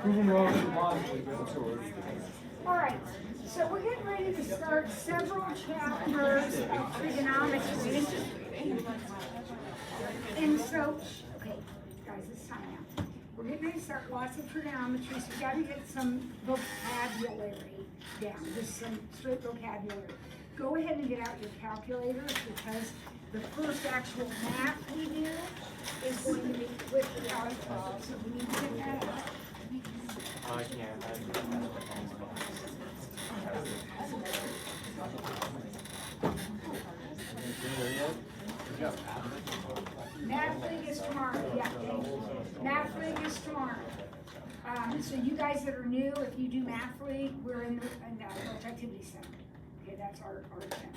Proven wrong logically, but I'm sure. All right, so we're getting ready to start several chapters of trigonometry. And so, okay, guys, it's time now. We're getting ready to start lots of trigonometry, so we got to get some vocabulary down, just some straight vocabulary. Go ahead and get out your calculators because the first actual math we do is going to be with the calculator, so we need to get that out. I can't. Math League is tomorrow, yeah. Math League is tomorrow. So you guys that are new, if you do Math League, we're in the Village Activity Center. Okay, that's our gym.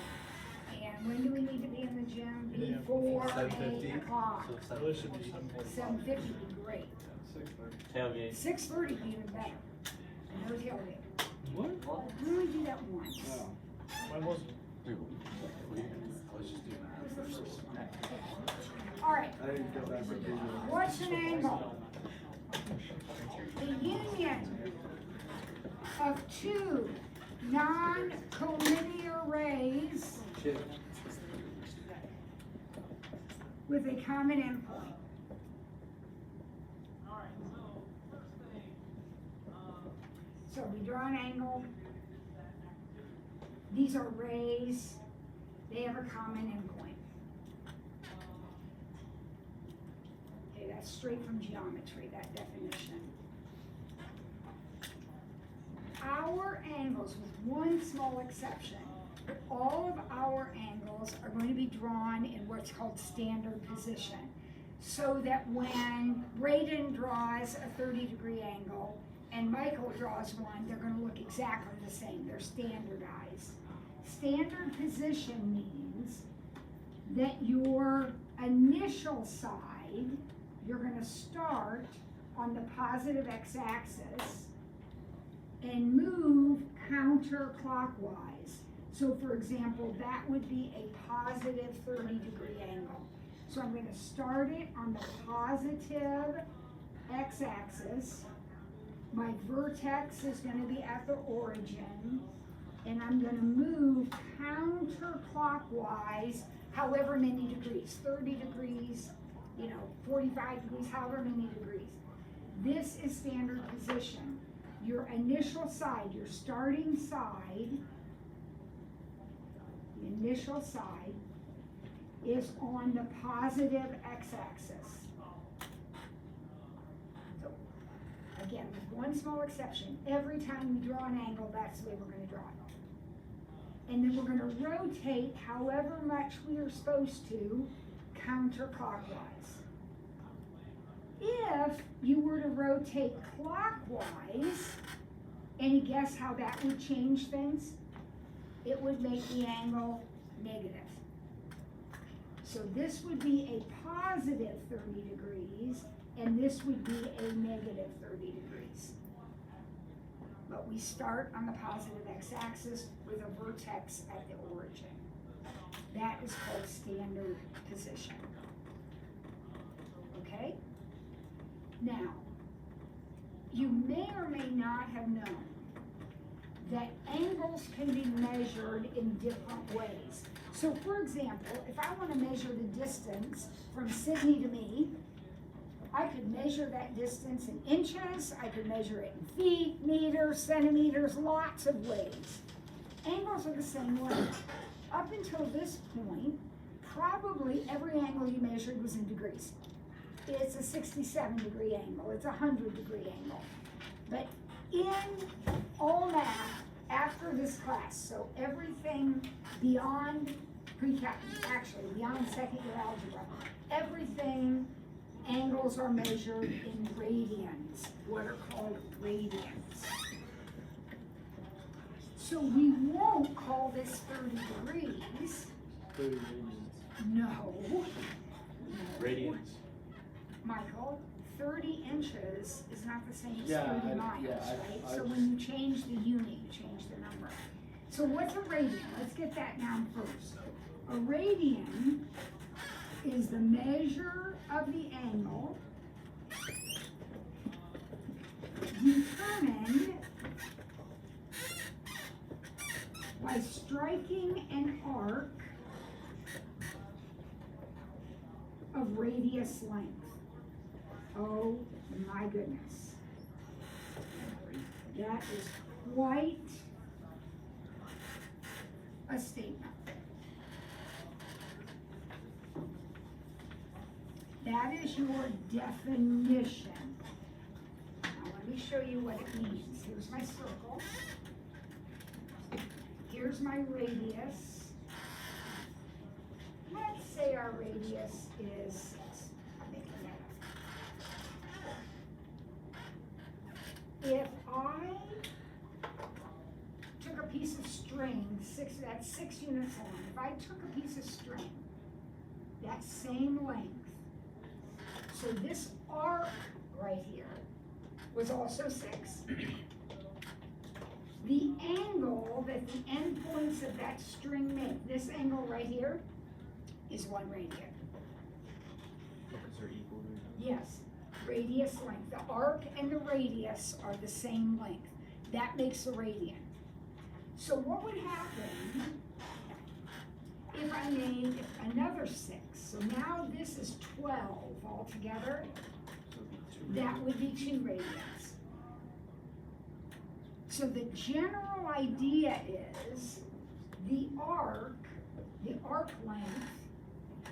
And when do we need to be in the gym? Before 8 o'clock. 7:50 would be great. Tailgate. 6:30 would be even better. No tailgate. What? We only do that once. Why wasn't it? Let's just do That was the first one. All right. What's an angle? The union of two non-collinear rays with a common endpoint. So we draw an angle. These are rays. They have a common endpoint. Okay, that's straight from geometry, that definition. Our angles, with one small exception, all of our angles are going to be drawn in what's called standard position. So that when Braden draws a 30-degree angle and Michael draws one, they're going to look exactly the same. They're standardized. Standard position means that your initial side, you're going to start on the positive x-axis and move counterclockwise. So for example, that would be a positive 30-degree angle. So I'm going to start it on the positive x-axis. My vertex is going to be at the origin, and I'm going to move counterclockwise however many degrees, 30 degrees, 45 degrees, however many degrees. This is standard position. Your initial side, your starting side, the initial side is on the positive x-axis. So, again, with one small exception, every time we draw an angle, that's the way we're going to draw it. And then we're going to rotate however much we are supposed to counterclockwise. If you were to rotate clockwise, any guess how that would change things? It would make the angle negative. So this would be a positive 30 degrees, and this would be a negative 30 degrees. But we start on the positive x-axis with a vertex at the origin. That is called standard position. Okay? Now, you may or may not have known that angles can be measured in different ways. So for example, if I want to measure the distance from Sydney to me, I could measure that distance in inches, I could measure it in feet, meters, centimeters, lots of ways. Angles are the same way. Up until this point, probably every angle you measured was in degrees. It's a 67-degree angle, it's a 100-degree angle. But in all math, after this class, so everything beyond pre-calc, actually beyond second year algebra, everything, angles are measured in radians, what are called radians. So we won't call this 30 degrees. 30 radians. No. Radians. Michael, 30 inches is not the same as Yeah, 30 miles, yeah, right? So when you change the unit, you change the number. So what's a radian? Let's get that down first. A radian is the measure of the angle arc of radius length. Oh my goodness. That is quite a statement. That is your definition. Now let me show you what it means. Here's my circle. Here's my radius. Let's say our radius is 6. I'm making that up. If I took a piece of string, that's 6 units long. If I took a piece of string, that same length, so this arc right here was also 6. The angle that the endpoints of that string make, this angle right here, is 1 radian. Because they're equal to each Yes, radius length. The arc and the radius are the same length. That makes a radian. So what would happen if I made another 6? So now this is 12 altogether. That would be 2 radians. So the general idea is the arc length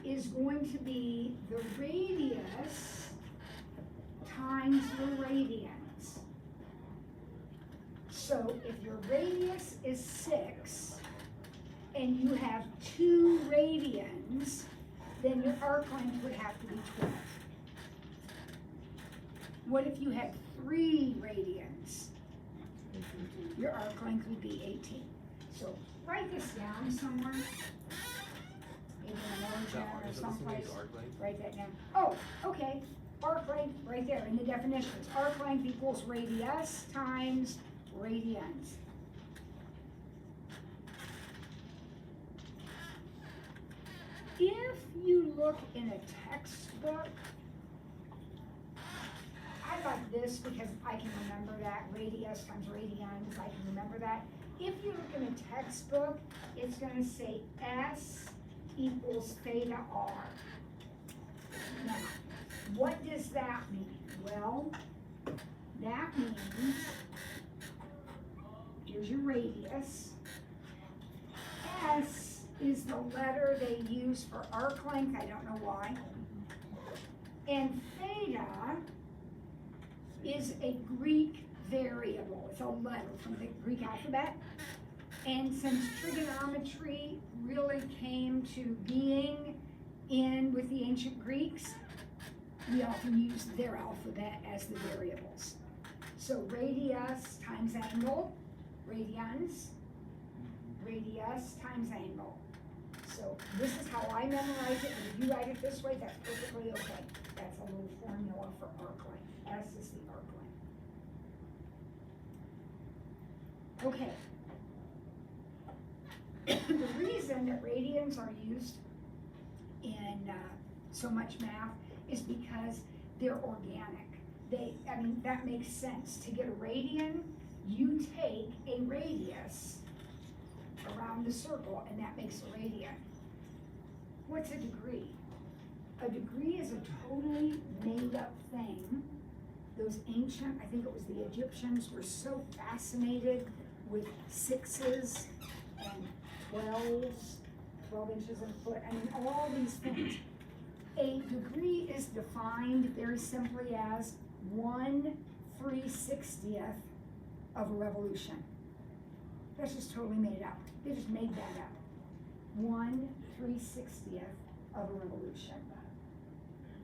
is going to be the radius times the radians. So if your radius is 6 and you have 2 radians, then your arc length would have to be 12. What if you had 3 radians? Your arc length would be 18. So write this down somewhere. Maybe in a margin or someplace. Write that down. Oh, okay. Arc length right there in the definitions. Arc length equals radius times radians. If you look in a textbook, I like this because I can remember that, radius times radians, I can remember that. If you look in a textbook, it's going to say S equals theta R. Now, what does that mean? Well, that means, here's your radius. S is the letter they use for arc length, I don't know why. And theta is a Greek variable. It's a letter from the Greek alphabet. And since trigonometry really came to being with the ancient Greeks, we often use their alphabet as the variables. So radius times angle, radians, radius times angle. So this is how I memorize it, and if you write it this way, that's perfectly okay. That's a little formula for arc length. S is the arc length. Okay. The reason that radians are used in so much math is because they're organic. That makes sense. To get a radian, you take a radius around the circle, and that makes a radian. What's a degree? A degree is a totally made up thing. Those ancient, I think it was the Egyptians, were so fascinated with 6s and 12s, 12 inches in a foot, all these things. A degree is defined very simply as 1/360th of a revolution. That's just totally made up. They just made that up. 1/360th of a revolution.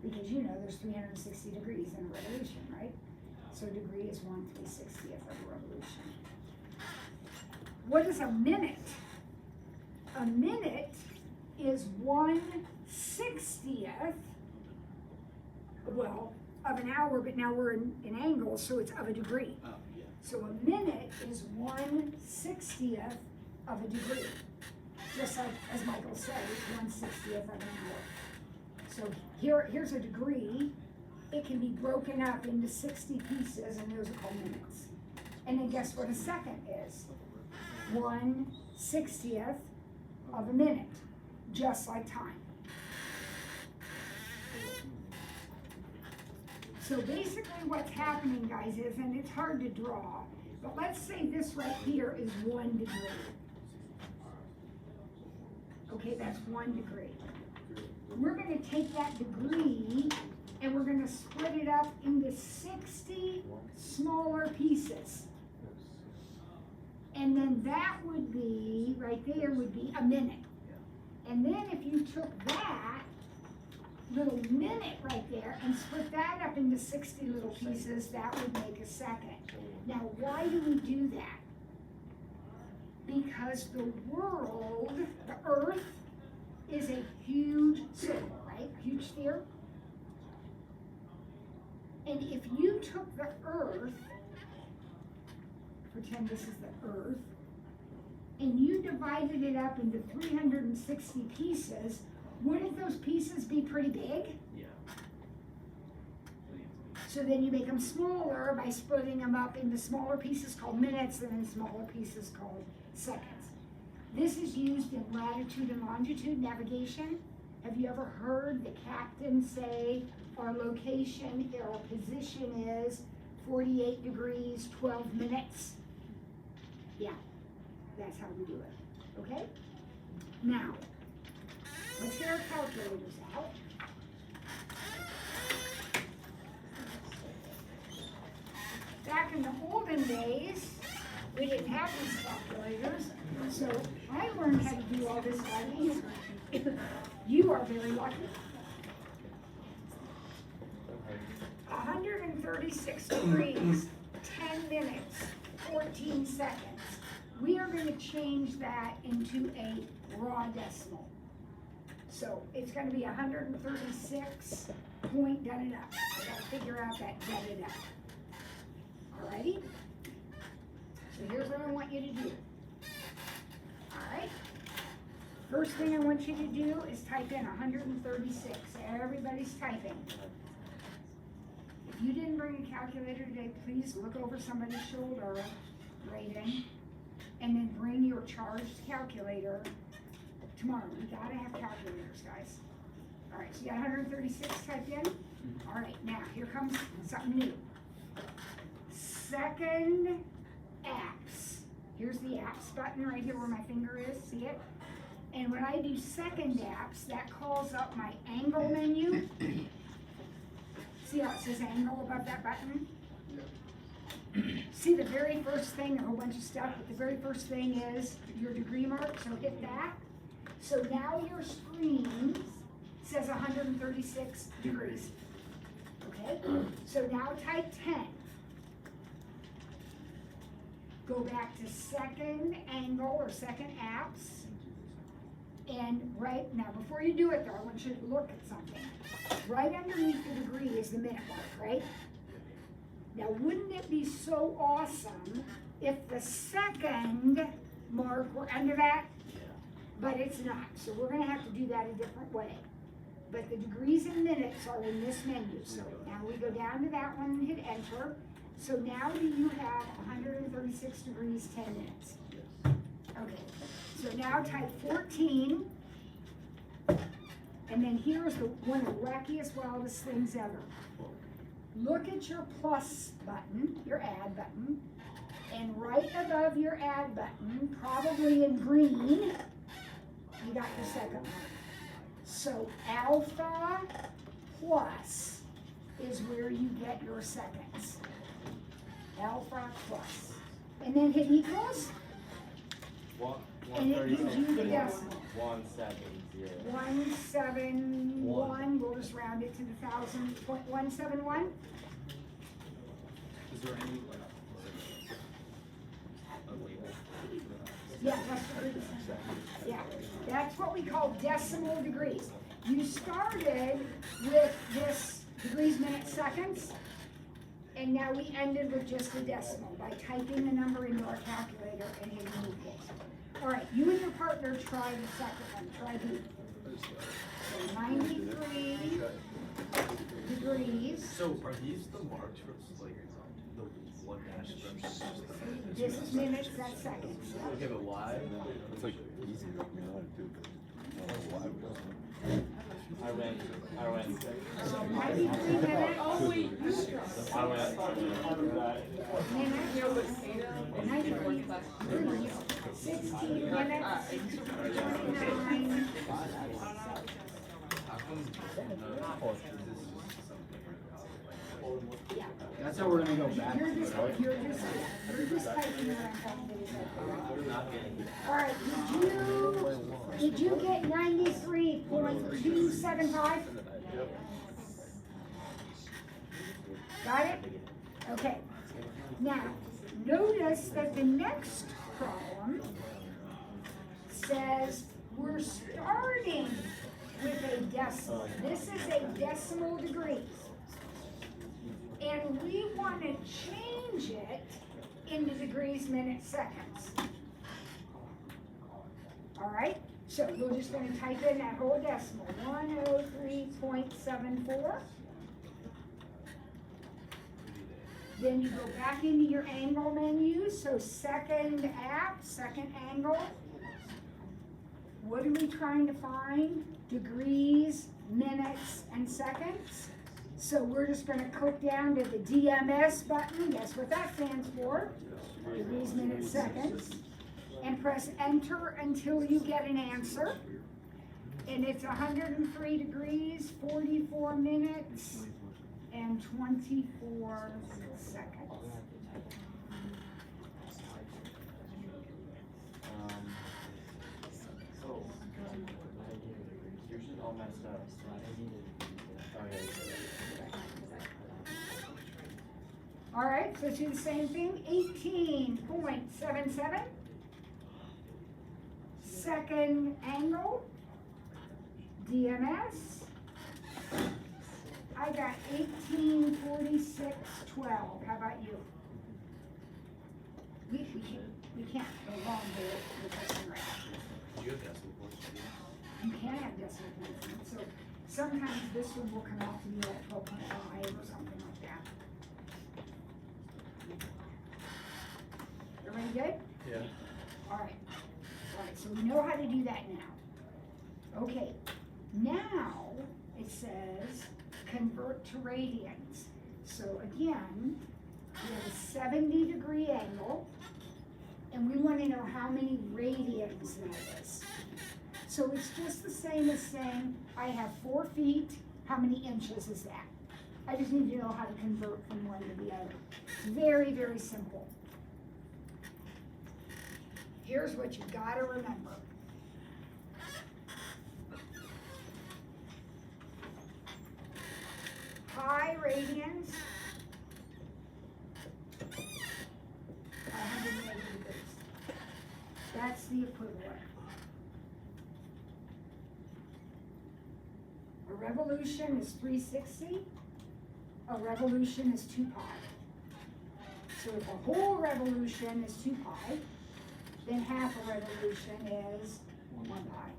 Because there's 360 degrees in a revolution, right? So a degree is 1/360th of a revolution. What is a minute? A minute is 1/60th, of an hour, but now we're in angles, so it's of a degree. Oh, yeah. So a minute is 1/60th of a degree. Just like, as Michael said, it's 1/60th of an hour. So here's a degree. It can be broken up into 60 pieces, and those are called minutes. And then guess what a second is? 1/60th of a minute, just like time. So basically what's happening, guys, is, and it's hard to draw, but let's say this right here is 1 degree. Okay, that's 1 degree. We're gonna take that degree and we're gonna split it up into 60 smaller pieces. And then that would be, right there would be a minute. And then if you took that little minute right there and split that up into 60 little pieces, that would make a second. Now, why do we do that? Because the world, the earth, is a huge circle, right? Huge sphere. And if you took the earth, pretend this is the earth, and you divided it up into 360 pieces, wouldn't those pieces be pretty big? Yeah. So then you make them smaller by splitting them up into smaller pieces called minutes and then smaller pieces called seconds. This is used in latitude and longitude navigation. Have you ever heard the captain say our location, our position is 48 degrees, 12 minutes? Yeah, that's how we do it, okay? Now, let's get our calculators out. Back in the olden days, we didn't have these calculators, so I learned how to do all this by ear. You are very lucky. 136 degrees, 10 minutes, 14 seconds. We are going to change that into a raw decimal. So it's going to be 136 point done it up. I got to figure out that done it up. Alrighty? So here's what I want you to do. Alright? First thing I want you to do is type in 136. Everybody's typing. If you didn't bring a calculator today, please look over somebody's shoulder, Raiden, and then bring your charged calculator tomorrow. We gotta have calculators, guys. Alright, so you got 136 typed in? Alright, now here comes something new. Second apps. Here's the apps button right here where my finger is, see it? And when I do second apps, that calls up my angle menu. See how it says angle above that button? See the very first thing, a whole bunch of stuff, but the very first thing is your degree mark, so hit that. So now your screen says 136 degrees. Okay, so now type 10. Go back to second angle or second apps. And right now, before you do it though, I want you to look at something. Right underneath the degree is the minute mark, right? Now, wouldn't it be so awesome if the second mark were under that? But it's not, so we're gonna have to do that a different way. But the degrees and minutes are in this menu, so now we go down to that one and hit enter. So now do you have 136 degrees, 10 minutes? Okay, so now type 14. And then here's one of the wackiest, wildest things ever. Look at your plus button, your add button, and right above your add button, probably in green, you got your second one. So alpha plus is where you get your seconds. Alpha plus. And then hit equals. And it gives you the decimal. 170. 171. We'll just round it to the 1,000.171. Is there any Yeah, that's degrees. Yeah, that's what we call decimal degrees. You started with this degrees, minutes, seconds, and now we ended with just a decimal by typing the number into our calculator and hitting equals. All right, you and your partner try the second one. Try B. So 93 degrees. So are these the marks for like the one dash strips? This is minutes, that's seconds. Okay, but why? It's like easy, like me to do. I went. 93 minutes. Oh, wait, you I went. Minutes. 93. 16 minutes. 29. That's how we're gonna go back. You're just typing what I'm telling you. All right, did you get 93.275? Got it? Okay. Now, notice that the next column says we're starting with a decimal. This is a decimal degrees. And we want to change it into degrees, minutes, seconds. All right, so we're just going to type in that whole decimal, 103.74. Then you go back into your angle menu, so second angle. What are we trying to find? Degrees, minutes, and seconds. So we're just going to click down to the DMS button. Guess what that stands for? Degrees, minutes, seconds. And press enter until you get an answer. And it's 103 degrees, 44 minutes, and 24 seconds. So, yours is all messed up. Okay. All right, so let's do the same thing. 18.77. Second angle. DMS. I got 1846.12. How about you? We can't go wrong with this one right now. Do you have decimal points? You can have decimal points in it. So sometimes this one will come out to be like 12.5 or something like that. Everybody good? Yeah. All right, so we know how to do that now. Okay, now it says convert to radians. So again, we have a 70-degree angle, and we want to know how many radians that is. So it's just the same as saying, I have 4 feet, how many inches is that? I just need to know how to convert from one to the other. It's very, very simple. Here's what you gotta remember. Pi radians, 180 degrees. That's the equivalent. A revolution is 360. A revolution is 2 pi. So if a whole revolution is 2 pi, then half a revolution is 1 pi.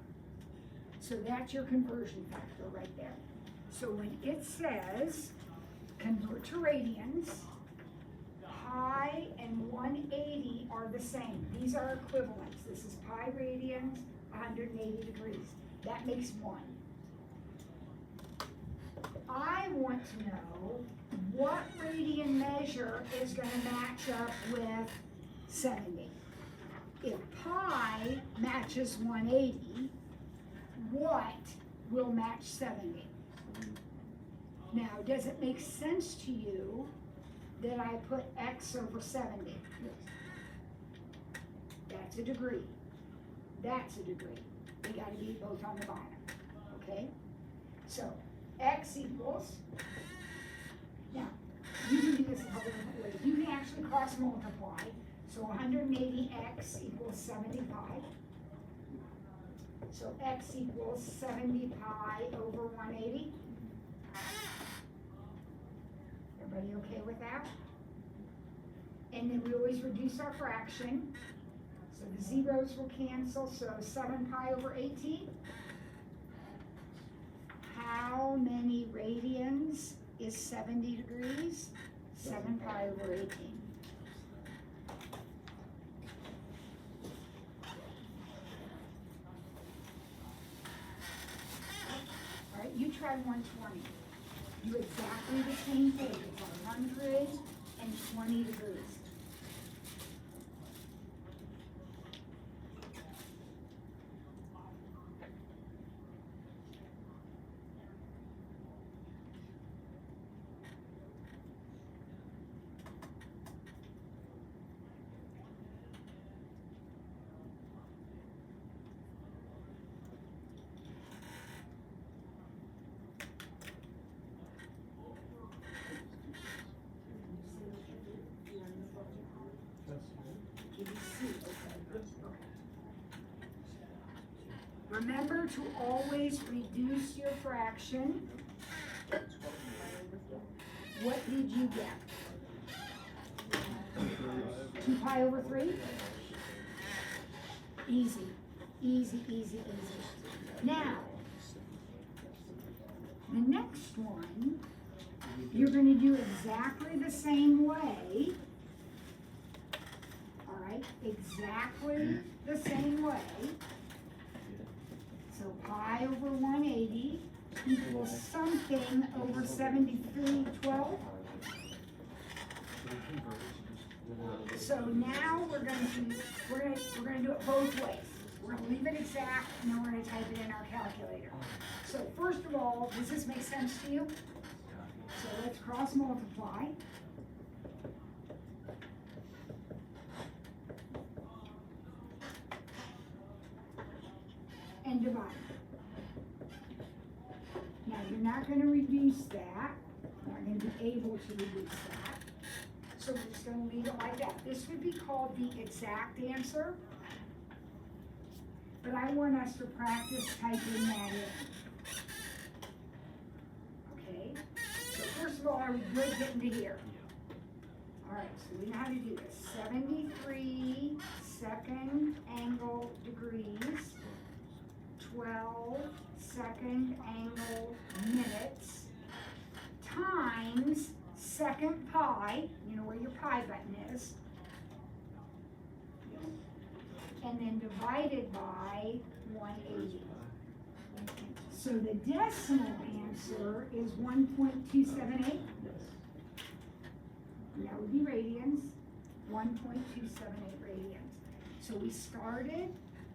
So that's your conversion factor right there. So when it says convert to radians, pi and 180 are the same. These are equivalents. This is pi radians, 180 degrees. That makes 1. I want to know what radian measure is going to match up with 70. If pi matches 180, what will match 70? Now, does it make sense to you that I put x over 70? That's a degree. That's a degree. We got to be both on the bottom, okay? So, x equals, now, you can do this a couple different ways. You can actually cross multiply. So 180x equals 70 pi. So x equals 70 pi over 180. Everybody okay with that? And then we always reduce our fraction. So the zeros will cancel, so 7 pi over 18. How many radians is 70 degrees? 7 pi over 18. by 120. Do exactly the same thing. It's 120 degrees. Remember to always reduce your fraction. What did you get? 2 pi over 3? Easy, easy, easy, easy. Now, the next one, you're going to do exactly the same way. All right, exactly the same way. So pi over 180 equals something over 73/12. So now we're going to do it both ways. We're going to leave it exact, and then we're going to type it in our calculator. So first of all, does this make sense to you? So let's cross multiply. And divide. Now you're not going to reduce that. You're not going to be able to reduce that. So we're just going to leave it like that. This would be called the exact answer. But I want us to practice typing that in. Okay? So first of all, are we good getting to here? Alright, so we know how to do this. 73 second angle degrees. 12 second angle minutes times second pi, you know where your pi button is, and then divided by 180. So the decimal answer is 1.278. That would be radians, 1.278 radians. So we started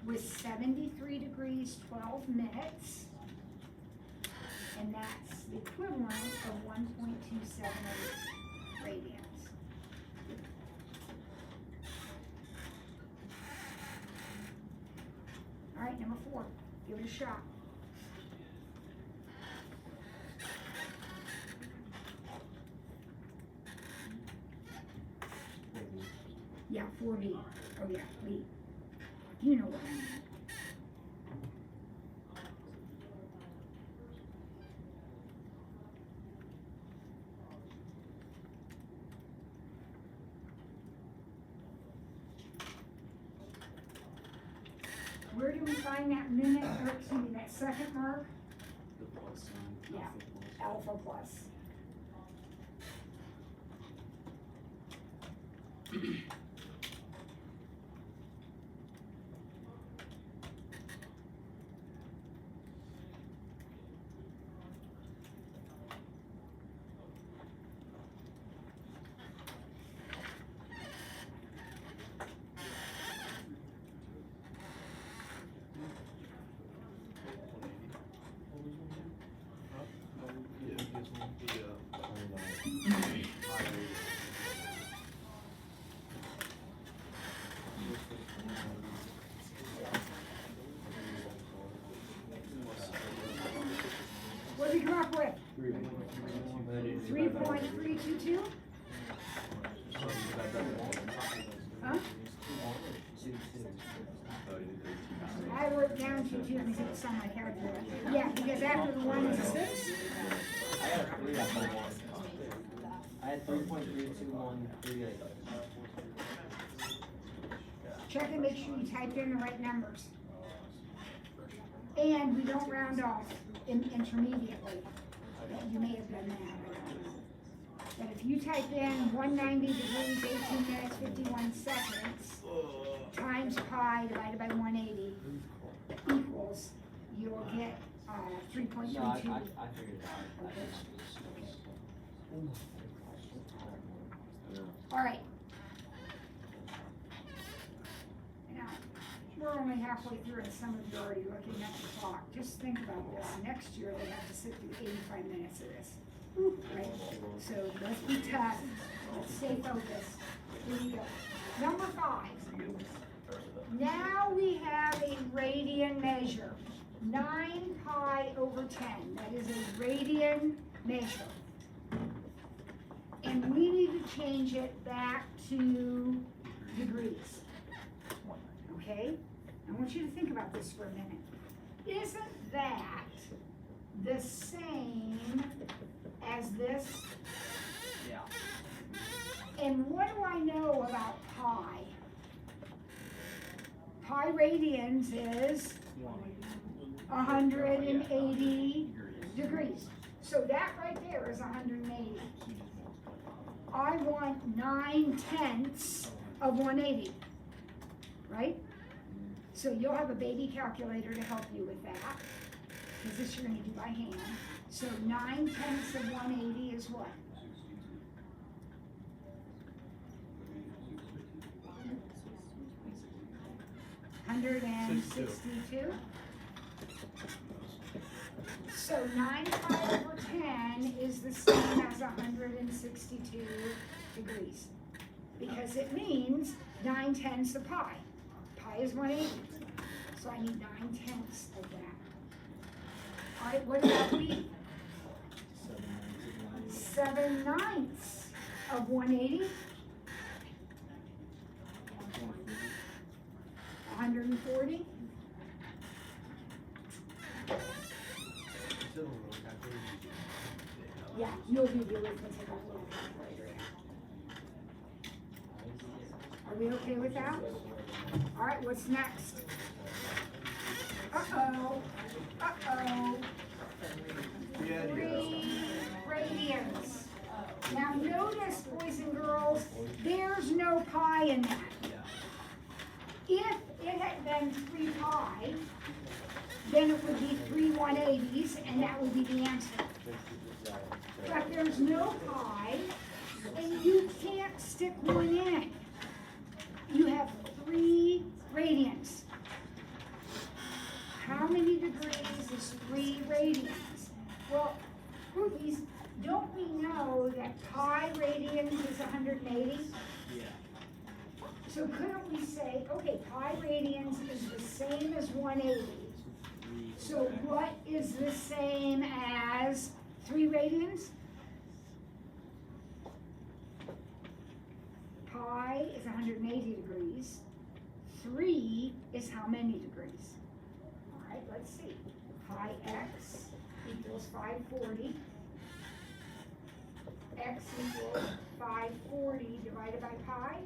with 73 degrees, 12 minutes, and that's the equivalent of 1.278 radians. All right, number 4, give it a shot. Yeah, 4B. Oh yeah, B. You know what I mean. Where do we find that minute, or excuse me, that second mark? The plus sign. Yeah, alpha plus. What did you come up with? 3.322? Huh? I wrote down 22, let me see what some I had for it. Yeah, because after the 1 is a 6. I had 3 at my 1. I had 3.32138. Check and make sure you typed in the right numbers. And we don't round off intermediately. You may have done that, I don't know. But if you type in 190 degrees, 18 minutes, 51 seconds, times pi divided by 180 equals, you'll get 3.32. No, I figured it out. All right. Now, we're only halfway through and some of you are already looking at the clock. Just think about this. Next year, they have to sit through 85 minutes of this. Right? So let's be tough. Let's stay focused. Here we go. Number 5. Now we have a radian measure. 9 pi over 10. That is a radian measure. And we need to change it back to degrees. Okay? I want you to think about this for a minute. Isn't that the same as this? Yeah. And what do I know about pi? Pi radians is 180 degrees. So that right there is 180. I want 9/10 of 180, right? So you'll have a baby calculator to help you with that, because this you're gonna do by hand. So 9/10 of 180 is what? $162. So 9 pi over 10 is the same as 162 degrees. Because it means 9/10 of pi. Pi is 180. So I need 9/10 of that. All right, what about B? 7/9 of 180. 140. Yeah, you'll be the arithmetic a little calculator. Are we okay with that? All right, what's next? Uh-oh. Uh-oh. 3 radians. Now notice, boys and girls, there's no pi in that. If it had been 3 pi, then it would be 3 180s, and that would be the answer. But there's no pi, and you can't stick one in. You have 3 radians. How many degrees is 3 radians? Well, Rubies, don't we know that pi radians is 180? Yeah. So couldn't we say, okay, pi radians is the same as 180. So what is the same as 3 radians? Pi is 180 degrees. 3 is how many degrees? All right, let's see. Pi x equals 540. X equals 540 divided by pi.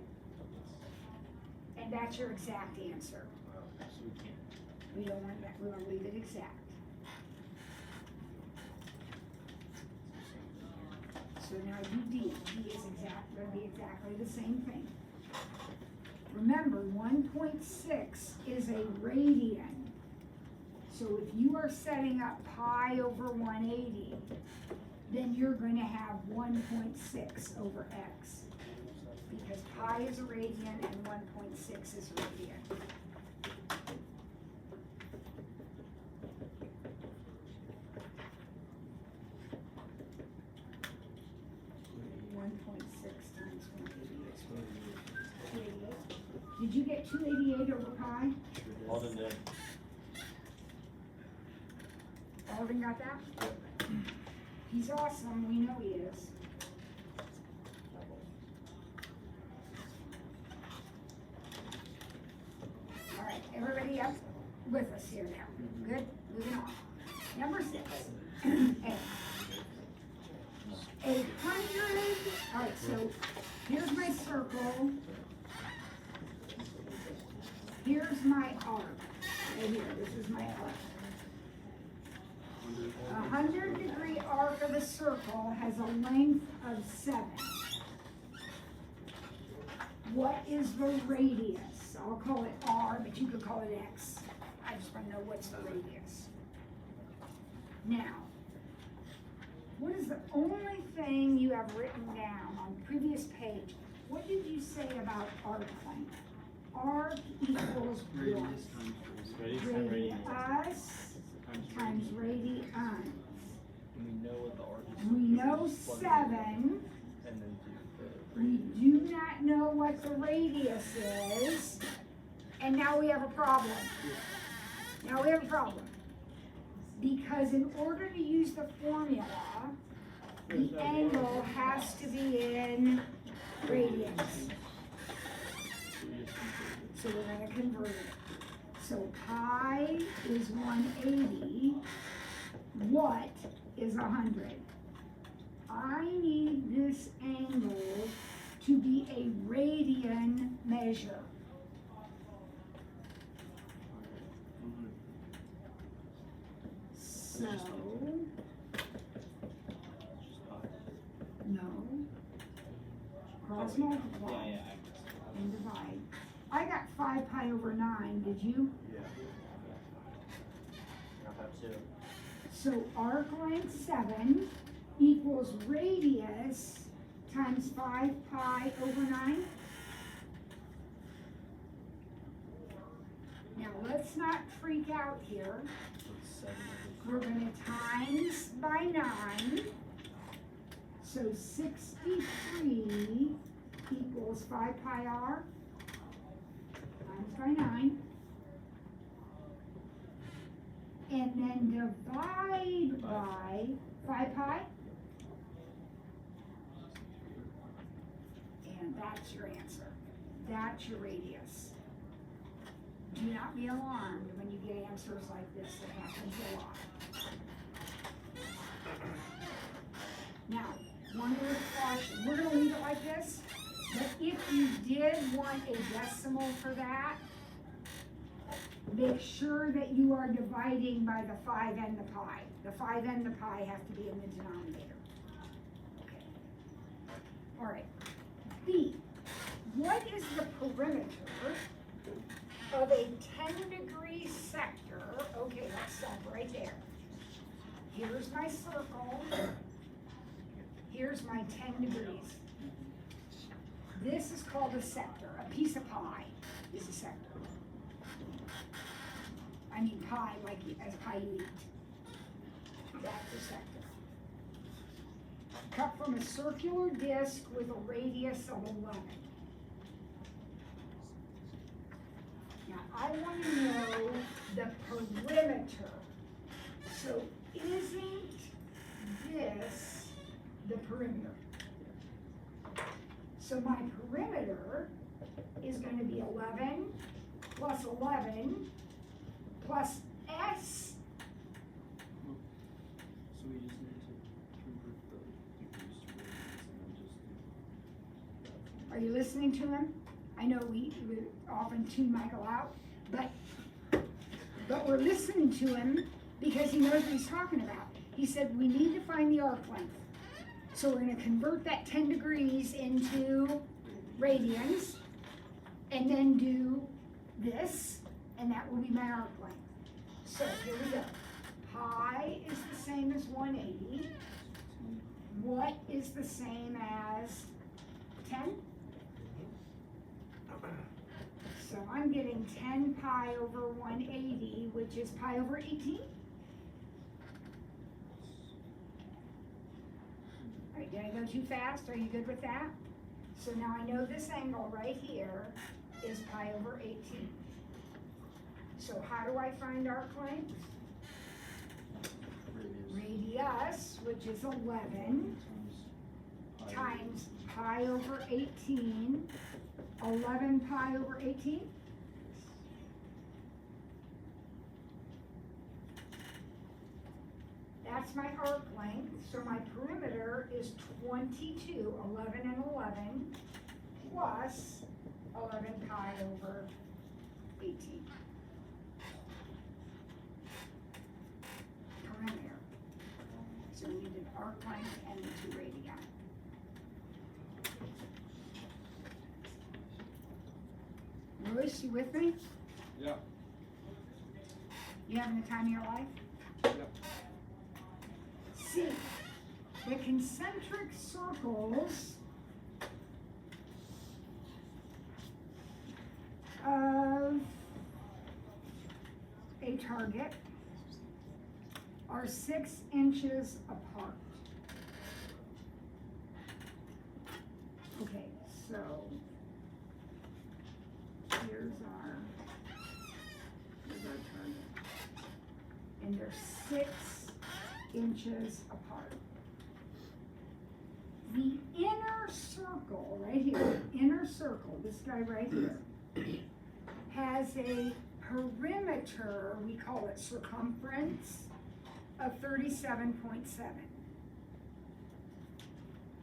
And that's your exact answer. We don't want that, we want to leave it exact. So now you D. D is going to be exactly the same thing. Remember, 1.6 is a radian. So if you are setting up pi over 180, then you're going to have 1.6 over x. Because pi is a radian and 1.6 is a radian. Did you get 288 over pi? Alden did. Alden got that? He's awesome, we know he is. All right, everybody up with us here now. Good, moving on. Number 6. A 100, all right, so here's my circle. Here's my arc. Right here, this is my arc. 100-degree arc of a circle has a length of 7. What is the radius? I'll call it R, but you could call it X. I just want to know what's the radius. Now, what is the only thing you have written down on the previous page? What did you say about arc length? Arc equals what? Radius times radius. Radius times radians. And we know what the arc is. We know Just plug it in 7. And then do the We radius. do not know what the radius is. And now we have a problem. Now we have a problem. Because in order to use the formula, the angle has to be in radians. So we're gonna convert it. So pi is 180. What is 100? I need this angle to be a radian measure. So, no. Cross multiply and divide. I got 5 pi over 9, did you? Yeah. I have 2. So arc length 7 equals radius times 5 pi over 9. Now let's not freak out here. So it's 7. We're gonna times by 9. So 63 equals 5 pi r times by 9. And then divide by 5 pi. And that's your answer. That's your radius. Do not be alarmed when you get answers like this. It happens a lot. Now, one word caution. We're going to leave it like this. But if you did want a decimal for that, make sure that you are dividing by the 5 and the pi. The 5 and the pi have to be in the denominator. Okay. All right. B. What is the perimeter of a 10-degree sector? Okay, let's stop right there. Here's my circle. Here's my 10 degrees. This is called a sector. A piece of pie is a sector. I mean pie, like as pie you eat. That's a sector. Cut from a circular disc with a radius of 11. Now, I want to know the perimeter. So, isn't this the perimeter? So, my perimeter is going to be 11 plus 11 plus S. So we just need to convert the degrees to radians and then just do that. Are you listening to him? I know we often tune Michael out, but we're listening to him because he knows what he's talking about. He said we need to find the arc length. So we're going to convert that 10 degrees into radians and then do this, and that will be my arc length. So here we go. Pi is the same as 180. What is the same as 10? So I'm getting 10 pi over 180, which is pi over 18. All right, did I go too fast? Are you good with that? So now I know this angle right here is pi over 18. So how do I find arc length? Radius, which is 11, times pi over 18. 11 pi over 18. That's my arc length. So my perimeter is 22, 11 and 11, plus 11 pi over 18. Perimeter. So we did arc length and the 2 radii. Lewis, you with me? Yeah. You having the time of your life? Yep. C, the concentric circles of a target are 6 inches apart. Okay, so here's our target. And they're 6 inches apart. The inner circle, right here, inner circle, this guy right here, has a perimeter, we call it circumference, of 37.7.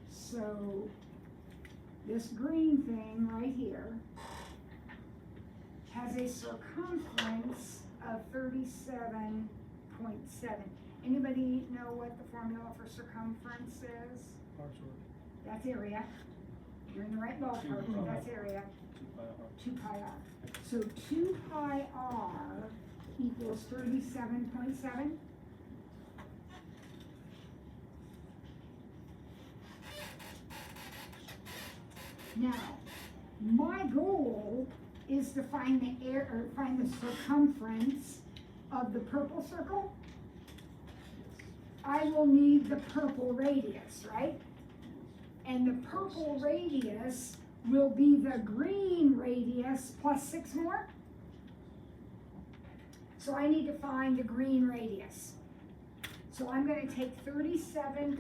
So this green thing right here has a circumference of 37.7. Anybody know what the formula for circumference is? That's area. You're in the right ballpark, but that's area. 2 pi r. So 2 pi r equals 37.7. Now, my goal is to find the circumference of the purple circle. I will need the purple radius, right? And the purple radius will be the green radius plus 6 more. So I need to find the green radius. So I'm going to take 37.7,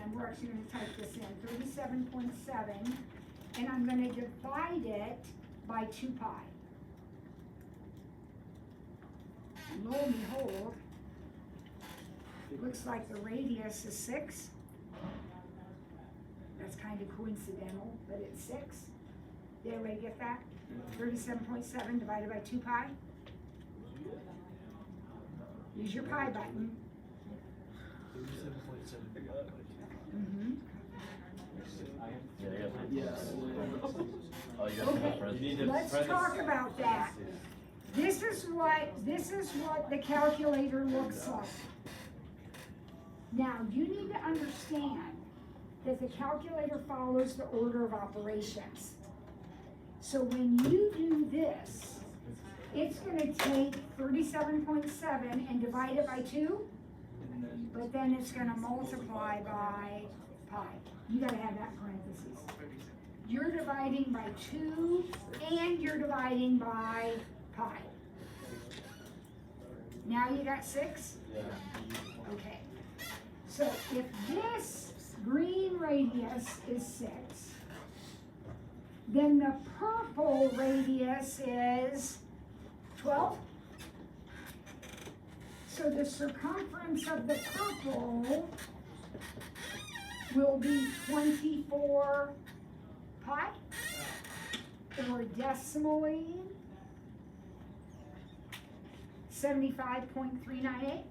and we're actually going to type this in, 37.7, and I'm going to divide it by 2 pi. And lo and behold, it looks like the radius is 6. That's kind of coincidental, but it's 6. Did everybody get that? 37.7 divided by 2 pi. Use your pi button. 37.7. Mm-hmm. Yes. Okay, let's talk about that. This is what the calculator looks like. Now, you need to understand that the calculator follows the order of operations. So when you do this, it's going to take 37.7 and divide it by 2, but then it's going to multiply by pi. You got to have that in parentheses. You're dividing by 2 and you're dividing by pi. Now you got 6? Yeah. Okay. So if this green radius is 6, then the purple radius is 12. So the circumference of the purple will be 24 pi, or decimally 75.398.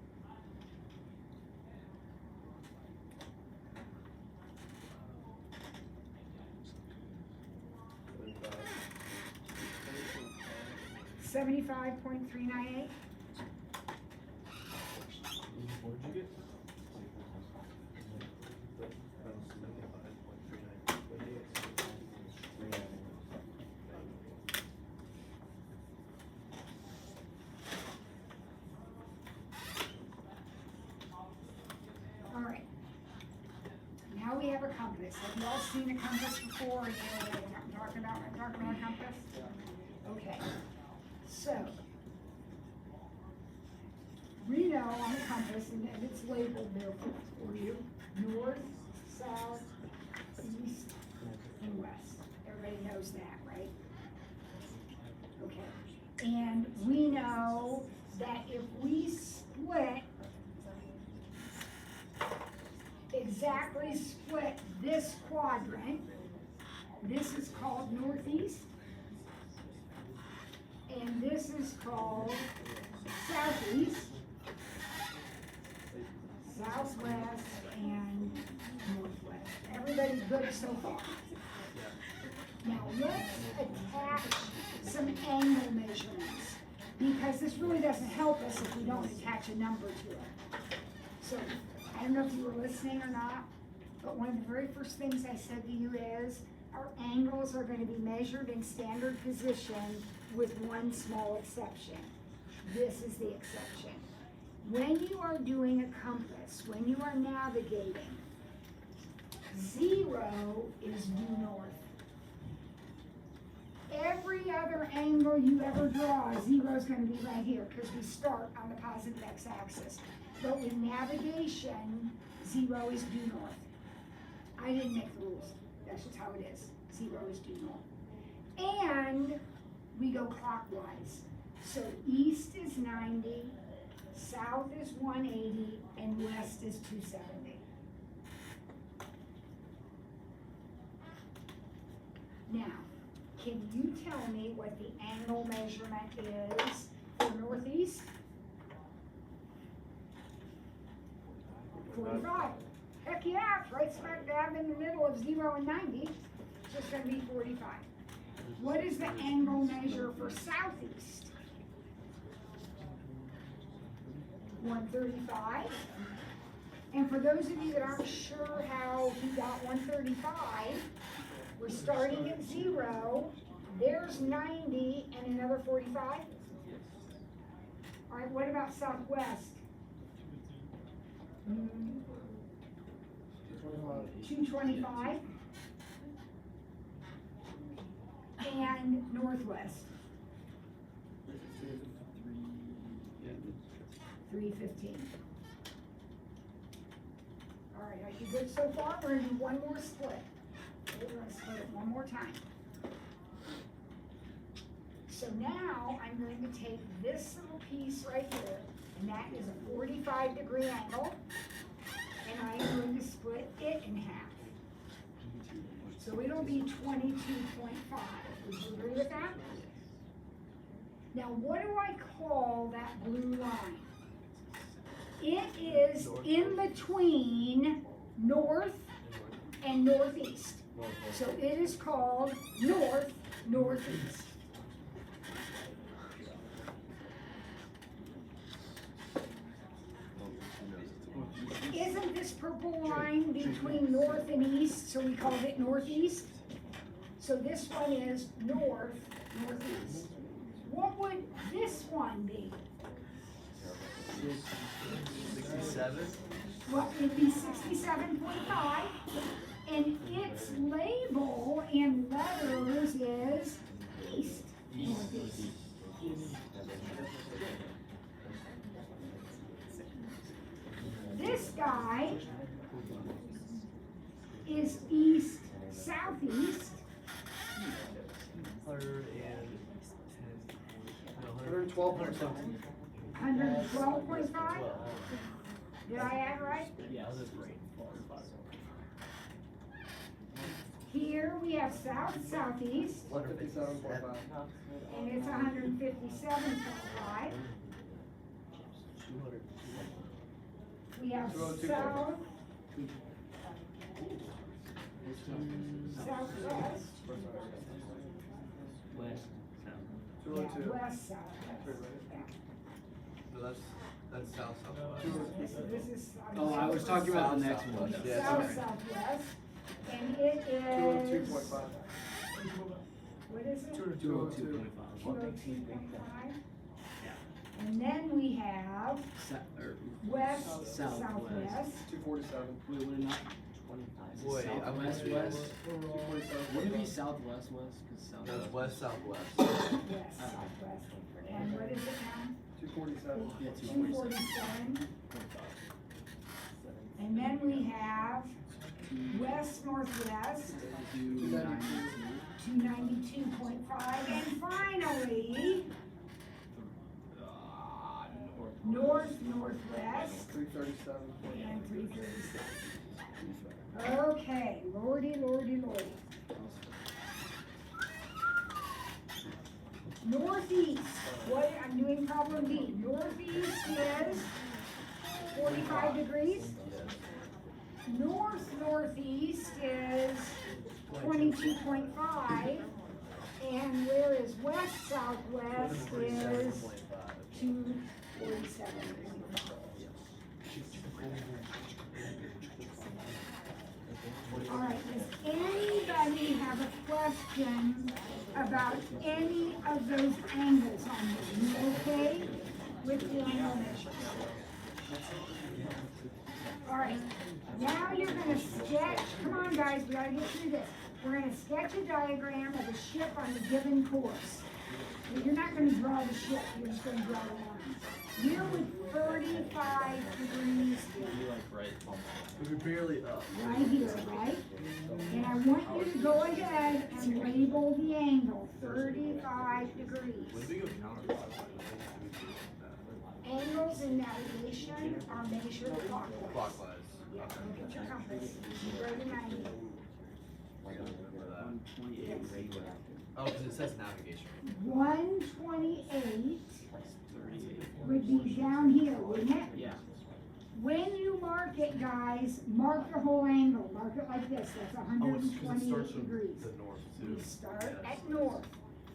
$75.398. What did you get? All right. Now we have a compass. Have you all seen a compass before? You know what I'm talking about? I'm talking about a compass? Okay. So, we know on a compass, and it's labeled there for you, north, south, east, and west. Everybody knows that, right? Okay. And we know that if we exactly split this quadrant, this is called northeast, and this is called southeast, southwest, and northwest. Everybody's good so far. Now let's attach some angle measurements, because this really doesn't help us if we don't attach a number to it. So I don't know if you were listening or not, but one of the very first things I said to you is, our angles are gonna be measured in standard position with one small exception. This is the exception. When you are doing a compass, when you are navigating, 0 is due north. Every other angle you ever draw, 0 is gonna be right here, because we start on the positive x-axis. But with navigation, 0 is due north. I didn't make the rules, that's just how it is. 0 is due north. And we go clockwise. So east is 90, south is 180, and west is 270. Now, can you tell me what the angle measurement is for northeast? 45. Heck yeah, it's right smack dab in the middle of 0 and 90. It's just gonna be 45. What is the angle measure for southeast? 135. And for those of you that aren't sure how he got 135, we're starting at 0, there's 90 and another 45. All right, what about southwest? 225. And northwest? 315. All right, are you good so far? We're gonna do one more split. Okay, we're gonna split it one more time. So now I'm going to take this little piece right here, and that is a 45-degree angle, and I am going to split it in half. So it'll be 22.5. Would you agree with that? Now, what do I call that blue line? It is in between north and northeast. So it is called north-northeast. Isn't this purple line between north and east, so we called it northeast? So this one is north-northeast. What would this one be? 67? Well, it'd be 67.5, and its label in letters is east, northeast. This guy is east, southeast. 112.5. 112.5? Did I add right? Yeah, that's right. Here we have south, southeast, 157.5. and it's 157.5. We have south, southwest, West. yeah, west, southwest. Yeah. So that's southwest. This is. Oh, I was talking about the next one. Yeah, South, sorry. southwest, and it is. 202.5. What is it? 202.5. 202.5. And then we have west, Southwest. southwest. 247. Wait, would it not? Wait, I'm Southwest, gonna- west? Would it be southwest, west? Cause No, southwest. it's west southwest. West, southwest. And what is it now? 247. Yeah, 247. And then we have west, northwest, 292.5. And finally, north, northwest, 337. and 337. Okay, lordy, lordy, lordy. Northeast, what, I'm doing problem B. Northeast is 45 degrees. North-northeast is 22.5. And where is west-southwest is 247. All right, does anybody have a question about any of those angles on there? You okay with the angle measures? All right, now you're gonna sketch, come on guys, we gotta get through this. We're gonna sketch a diagram of a ship on a given course. But you're not gonna draw the ship, you're just gonna draw the lines. We're with 35 degrees We're barely up. right here, right? And I want you to go ahead and label the angle, 35 degrees. When we go counterclockwise, Angles in navigation are measured clockwise. clockwise. Yeah, look at your compass. You go to 90. Remember that. 128. Oh, because it says navigation. 128 would be down here, wouldn't it? Yeah. When you mark it, guys, mark the whole angle. Mark it like this. That's Oh, it's because it 128 starts from degrees. the north too. You start Yes. at north.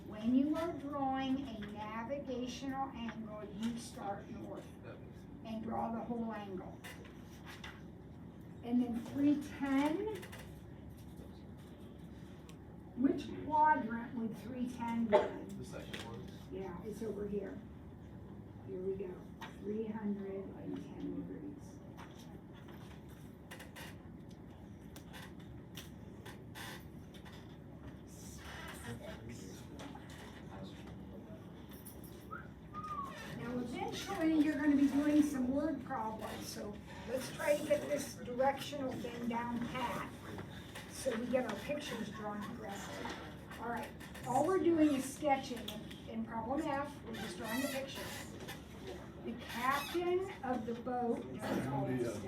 When you are drawing a navigational angle, you start north Yep. and draw the whole angle. And then 310. Which quadrant would 310 be in? The second one. Yeah, it's over here. Here we go. 310 degrees. Now eventually you're going to be doing some word problems, so let's try to get this directional thing down pat so we get our pictures drawn correctly. All right, all we're doing is sketching. In problem F, we're just drawing a picture. The captain of the boat does all this stuff,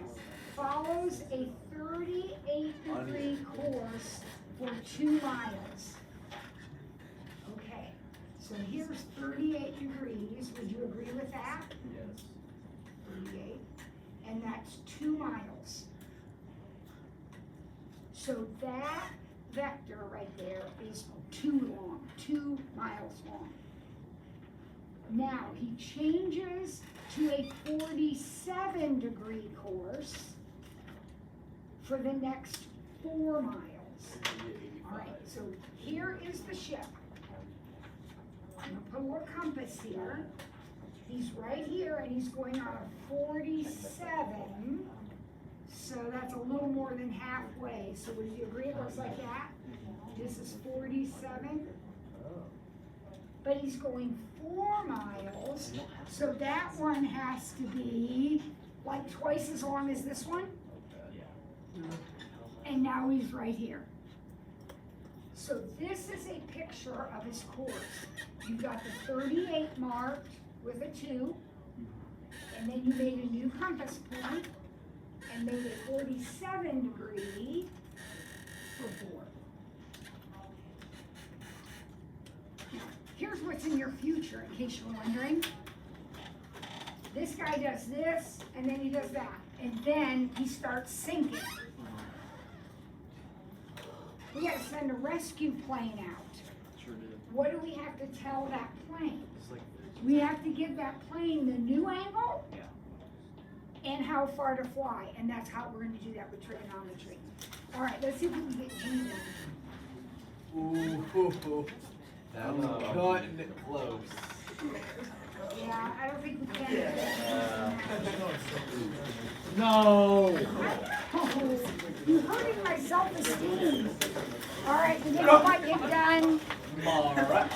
follows a 38-degree course for 2 miles. Okay, so here's 38 degrees. Would you agree with that? Yes. 38, and that's 2 miles. So that vector right there is 2 miles long. Now he changes to a 47-degree course for the next 4 miles. All right, so here is the ship. I'm gonna put a little compass here. He's right here and he's going on a 47. So that's a little more than halfway. So would you agree it looks like that? This is 47. But he's going 4 miles, so that one has to be like twice as long as this one. And now he's right here. So this is a picture of his course. You've got the 38 marked with a 2, and then you made a new compass point and made a 47 degree for 4. Here's what's in your future, in case you're wondering. This guy does this, and then he does that, and then he starts sinking. We gotta send a rescue plane out. Sure did. What do we have to tell that plane? It's like We have to give that plane the new angle Yeah. and how far to fly, and that's how we're gonna do that with trigonometry. All right, let's see if we can get G done. ooh, that was cutting it close. Yeah, I don't think we can. No! Oh, you hurting my self-esteem. All right, we didn't quite get done. Alright.